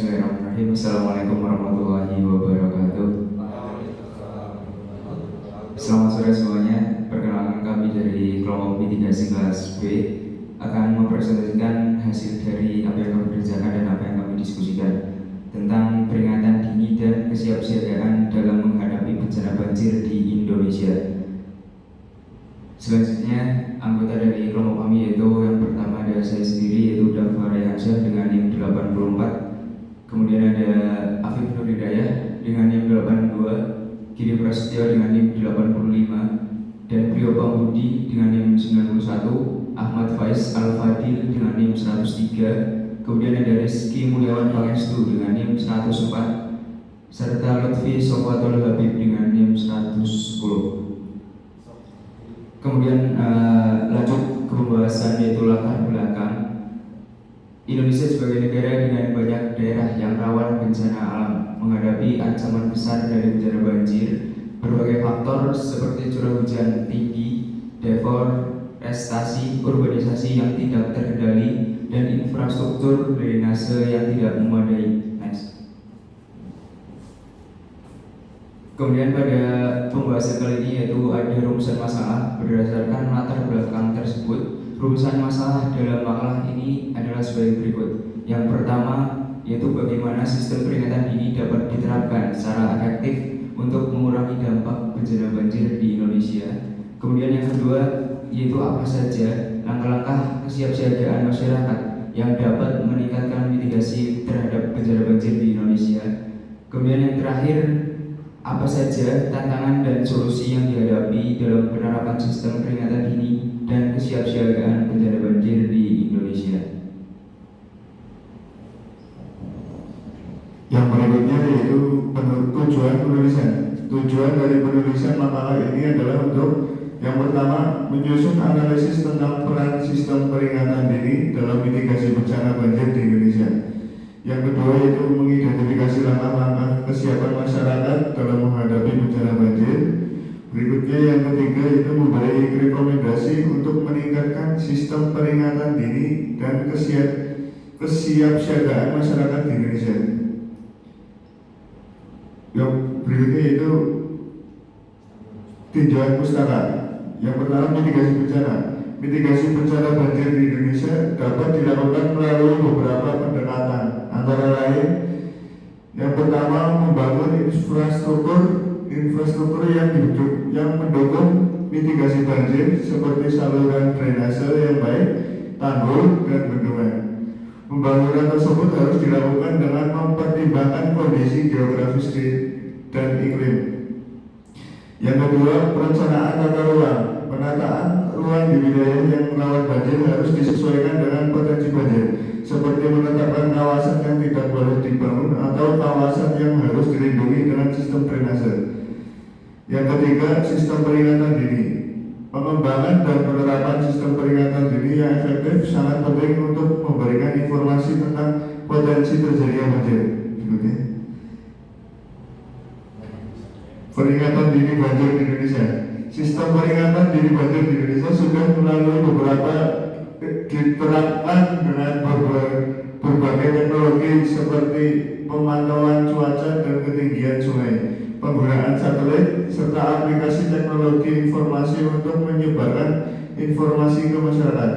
Bismillahirrahmanirrahim. Assalamualaikum warahmatullahi wabarakatuh. Selamat sore semuanya. Perkenalkan, kami dari kelompok mitigasi kelas B akan mempresentasikan hasil dari apa yang kami kerjakan dan apa yang kami diskusikan tentang peringatan dini dan kesiapsiagaan dalam menghadapi bencana banjir di Indonesia. Selanjutnya, anggota dari kelompok kami yaitu yang pertama ada saya sendiri, yaitu Dava Rayhansyah dengan NIM 84. Kemudian ada Afif Nur Hidayah dengan NIM 82, Giri Prasetyo dengan NIM 85, dan Priyo Pambudi dengan NIM 91, Ahmad Faiz Al-Fadil dengan NIM 103, kemudian ada Rizky Mulyawan Pangestu dengan NIM 104, serta Lutfi Sofatul Habib dengan NIM 110. Kemudian lanjut ke pembahasan yaitu latar belakang. Indonesia sebagai negara dengan banyak daerah yang rawan bencana alam menghadapi ancaman besar dari bencana banjir. Berbagai faktor seperti curah hujan tinggi, deforestasi, urbanisasi yang tidak terkendali, dan infrastruktur drainase yang tidak memadai. Kemudian pada pembahasan kali ini yaitu ada rumusan masalah. Berdasarkan latar belakang tersebut, rumusan masalah dalam makalah ini adalah sebagai berikut. Yang pertama yaitu bagaimana sistem peringatan dini dapat diterapkan secara efektif untuk mengurangi dampak bencana banjir di Indonesia. Kemudian yang kedua yaitu apa saja langkah-langkah kesiapsiagaan masyarakat yang dapat meningkatkan mitigasi terhadap bencana banjir di Indonesia. Kemudian yang terakhir, apa saja tantangan dan solusi yang dihadapi dalam penerapan sistem peringatan dini dan kesiapsiagaan bencana banjir di Indonesia. Yang berikutnya yaitu tujuan penulisan. Tujuan dari penulisan makalah ini adalah untuk yang pertama menyusun analisis tentang peran sistem peringatan dini dalam mitigasi bencana banjir di Indonesia. Yang kedua yaitu mengidentifikasi langkah-langkah kesiapan masyarakat dalam menghadapi bencana banjir. Berikutnya yang ketiga yaitu memberi rekomendasi untuk meningkatkan sistem peringatan dini dan kesiapsiagaan masyarakat di Indonesia. Yang berikutnya yaitu tinjauan pustaka. Yang pertama mitigasi bencana. Mitigasi bencana banjir di Indonesia dapat dilakukan melalui beberapa pendekatan, antara lain yang pertama membangun infrastruktur yang mendukung mitigasi banjir seperti saluran drainase yang baik, tanggul, dan bendungan. Pembangunan tersebut harus dilakukan dengan mempertimbangkan kondisi geografis dan iklim. Yang kedua, perencanaan tata ruang. Penataan ruang di wilayah yang rawan banjir harus disesuaikan dengan potensi banjir, seperti menetapkan kawasan yang tidak boleh dibangun atau kawasan yang harus dilindungi dengan sistem drainase. Yang ketiga, sistem peringatan dini. Pengembangan dan penerapan sistem peringatan dini yang efektif sangat penting untuk memberikan informasi tentang potensi terjadinya banjir. Berikutnya, peringatan dini banjir di Indonesia. Sistem peringatan dini banjir di Indonesia sudah melalui beberapa diterapkan dengan berbagai teknologi seperti pemantauan cuaca dan ketinggian sungai, penggunaan satelit, serta aplikasi teknologi informasi untuk menyebarkan informasi ke masyarakat.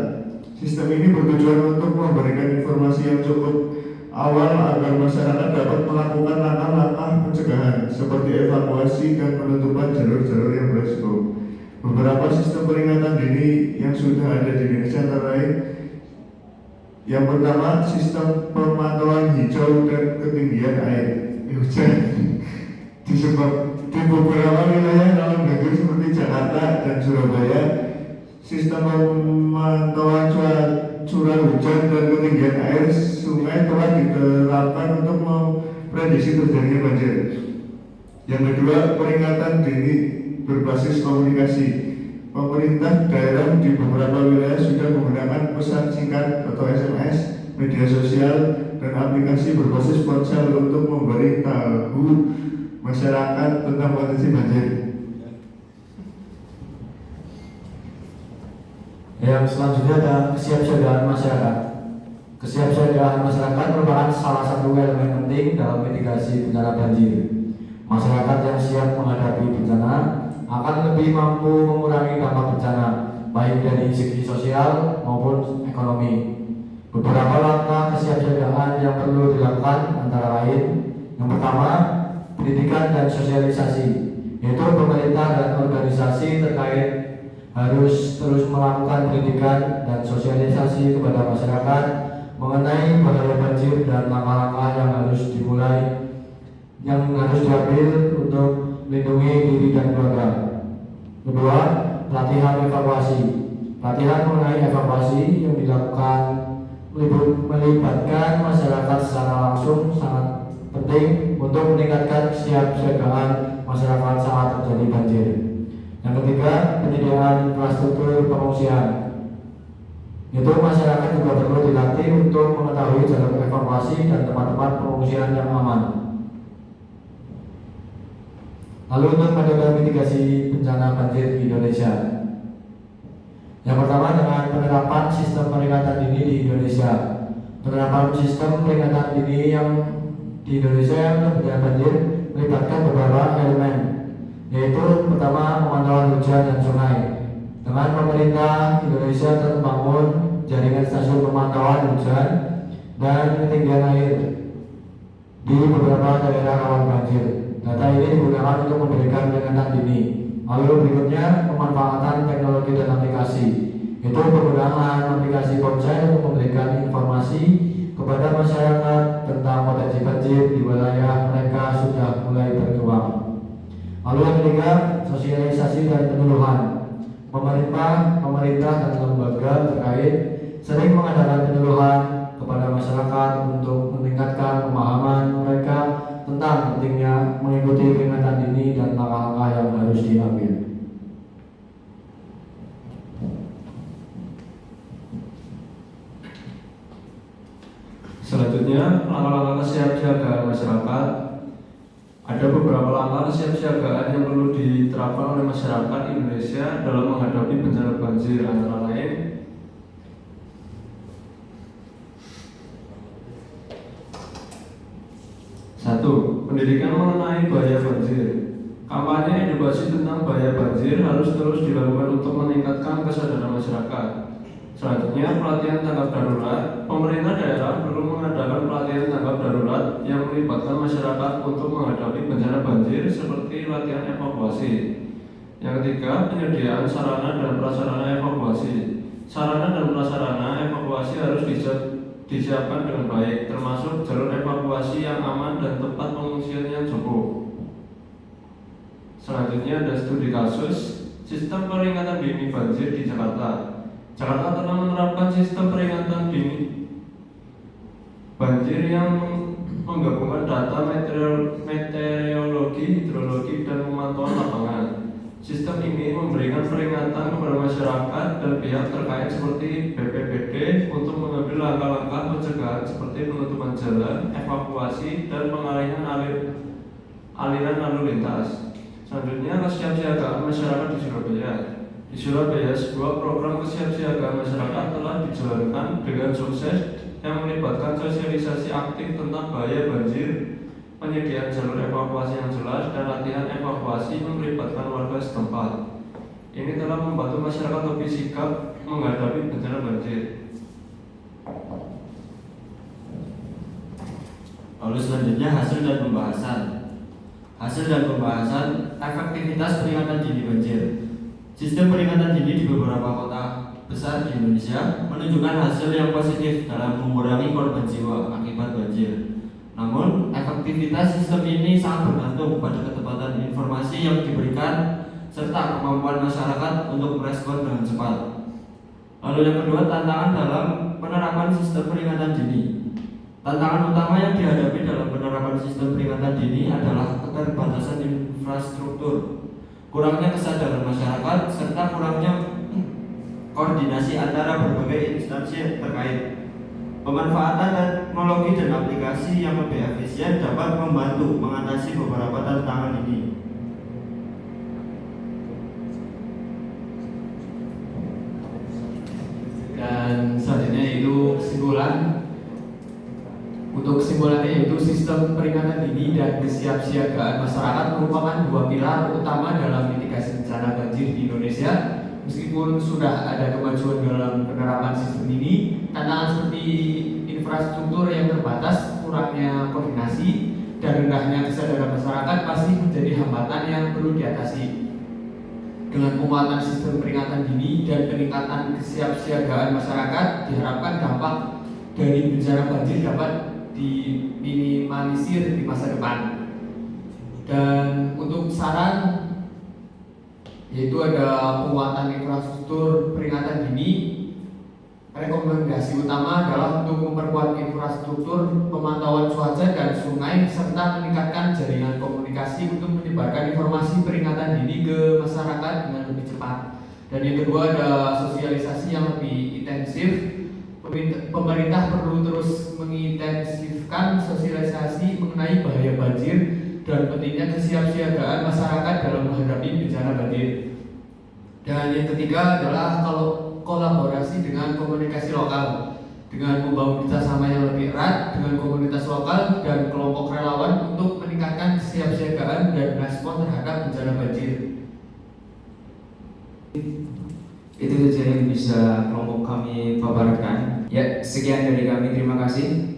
Sistem ini bertujuan untuk memberikan informasi yang cukup awal agar masyarakat dapat melakukan langkah-langkah pencegahan seperti evakuasi dan penutupan jalur-jalur yang beresiko. Beberapa sistem peringatan dini yang sudah ada di Indonesia antara lain yang pertama sistem pemantauan hijau dan ketinggian air hujan di beberapa wilayah dalam negeri seperti Jakarta dan Surabaya. Sistem pemantauan curah hujan dan ketinggian air sungai telah diterapkan untuk memprediksi terjadinya banjir. Yang kedua, peringatan dini berbasis komunikasi. Pemerintah daerah di beberapa wilayah sudah menggunakan pesan singkat atau SMS, media sosial, dan aplikasi berbasis ponsel untuk memberitahu masyarakat tentang potensi banjir. Yang selanjutnya adalah kesiapsiagaan masyarakat. Kesiapsiagaan masyarakat merupakan salah satu elemen penting dalam mitigasi bencana banjir. Masyarakat yang siap menghadapi bencana akan lebih mampu mengurangi dampak bencana, baik dari segi sosial maupun ekonomi. Beberapa langkah kesiapsiagaan yang perlu dilakukan antara lain: yang pertama, pendidikan dan sosialisasi, yaitu pemerintah dan organisasi terkait harus terus melakukan pendidikan dan sosialisasi kepada masyarakat mengenai bahaya banjir dan langkah-langkah yang harus diambil untuk melindungi diri dan keluarga. Kedua, pelatihan evakuasi. Pelatihan mengenai evakuasi yang dilakukan melibatkan masyarakat secara langsung sangat penting untuk meningkatkan kesiapsiagaan masyarakat saat terjadi banjir. Yang ketiga, penyediaan infrastruktur pengungsian. Itu masyarakat juga perlu dilatih untuk mengetahui jalur evakuasi dan tempat-tempat pengungsian yang aman. Lalu untuk metode mitigasi bencana banjir di Indonesia. Yang pertama, dengan penerapan sistem peringatan dini di Indonesia. Penerapan sistem peringatan dini yang di Indonesia yang bencana banjir melibatkan beberapa elemen, yaitu pertama, pemantauan hujan dan sungai. Dengan pemerintah Indonesia telah membangun jaringan stasiun pemantauan hujan dan ketinggian air di beberapa daerah rawan banjir. Data ini digunakan untuk memberikan peringatan dini. Lalu berikutnya, pemanfaatan teknologi dan aplikasi, yaitu penggunaan aplikasi ponsel untuk memberikan informasi kepada masyarakat tentang potensi banjir di wilayah mereka sudah mulai berkembang. Lalu yang ketiga, sosialisasi dan penyuluhan. Pemerintah dan lembaga terkait sering mengadakan penyuluhan kepada masyarakat untuk meningkatkan pemahaman mereka tentang pentingnya mengikuti peringatan dini dan langkah-langkah yang harus diambil. Selanjutnya, langkah-langkah kesiapsiagaan masyarakat. Ada beberapa langkah kesiapsiagaan yang perlu diterapkan oleh masyarakat Indonesia dalam menghadapi bencana banjir, antara lain: satu, pendidikan mengenai bahaya banjir. Kampanye edukasi tentang bahaya banjir harus terus dilakukan untuk meningkatkan kesadaran masyarakat. Selanjutnya, pelatihan tanggap darurat. Pemerintah daerah perlu mengadakan pelatihan tanggap darurat yang melibatkan masyarakat untuk menghadapi bencana banjir seperti latihan evakuasi. Yang ketiga, penyediaan sarana dan prasarana evakuasi. Sarana dan prasarana evakuasi harus disiapkan dengan baik, termasuk jalur evakuasi yang aman dan tempat pengungsian yang cukup. Selanjutnya ada studi kasus sistem peringatan dini banjir di Jakarta. Jakarta telah menerapkan sistem peringatan dini banjir yang menggabungkan data meteorologi, hidrologi, dan pemantauan lapangan. Sistem ini memberikan peringatan kepada masyarakat dan pihak terkait seperti BPBD untuk mengambil langkah-langkah pencegahan seperti penutupan jalan, evakuasi, dan pengalihan aliran lalu lintas. Selanjutnya, kesiapsiagaan masyarakat di Surabaya. Di Surabaya, sebuah program kesiapsiagaan masyarakat telah dijalankan dengan sukses yang melibatkan sosialisasi aktif tentang bahaya banjir, penyediaan jalur evakuasi yang jelas, dan latihan evakuasi yang melibatkan warga setempat. Ini telah membantu masyarakat lebih sigap menghadapi bencana banjir. Lalu selanjutnya, hasil dan pembahasan. Hasil dan pembahasan efektivitas peringatan dini banjir. Sistem peringatan dini di beberapa kota besar di Indonesia menunjukkan hasil yang positif dalam mengurangi korban jiwa akibat banjir. Namun, efektivitas sistem ini sangat bergantung pada ketepatan informasi yang diberikan serta kemampuan masyarakat untuk merespon dengan cepat. Lalu yang kedua, tantangan dalam penerapan sistem peringatan dini. Tantangan utama yang dihadapi dalam penerapan sistem peringatan dini adalah keterbatasan infrastruktur, kurangnya kesadaran masyarakat, serta kurangnya koordinasi antara berbagai instansi terkait. Pemanfaatan teknologi dan aplikasi yang lebih efisien dapat membantu mengatasi beberapa tantangan ini. Dan selanjutnya itu kesimpulan. Untuk kesimpulannya yaitu sistem peringatan dini dan kesiapsiagaan masyarakat merupakan dua pilar utama dalam mitigasi bencana banjir di Indonesia. Meskipun sudah ada kemajuan dalam penerapan sistem ini, tantangan seperti infrastruktur yang terbatas, kurangnya koordinasi, dan rendahnya kesadaran masyarakat masih menjadi hambatan yang perlu diatasi. Dengan penguatan sistem peringatan dini dan peningkatan kesiapsiagaan masyarakat, diharapkan dampak dari bencana banjir dapat diminimalisir di masa depan. Dan untuk saran yaitu ada penguatan infrastruktur peringatan dini. Rekomendasi utama adalah untuk memperkuat infrastruktur pemantauan cuaca dan sungai serta meningkatkan jaringan komunikasi untuk menyebarkan informasi peringatan dini ke masyarakat dengan lebih cepat. Dan yang kedua ada sosialisasi yang lebih intensif. Pemerintah perlu terus mengintensifkan sosialisasi mengenai bahaya banjir dan pentingnya kesiapsiagaan masyarakat dalam menghadapi bencana banjir. Dan yang ketiga adalah kolaborasi dengan komunikasi lokal dengan membangun kerjasama yang lebih erat dengan komunitas lokal dan kelompok relawan untuk meningkatkan kesiapsiagaan dan respon terhadap bencana banjir. Itu saja yang bisa kelompok kami paparkan. Ya, sekian dari kami. Terima kasih.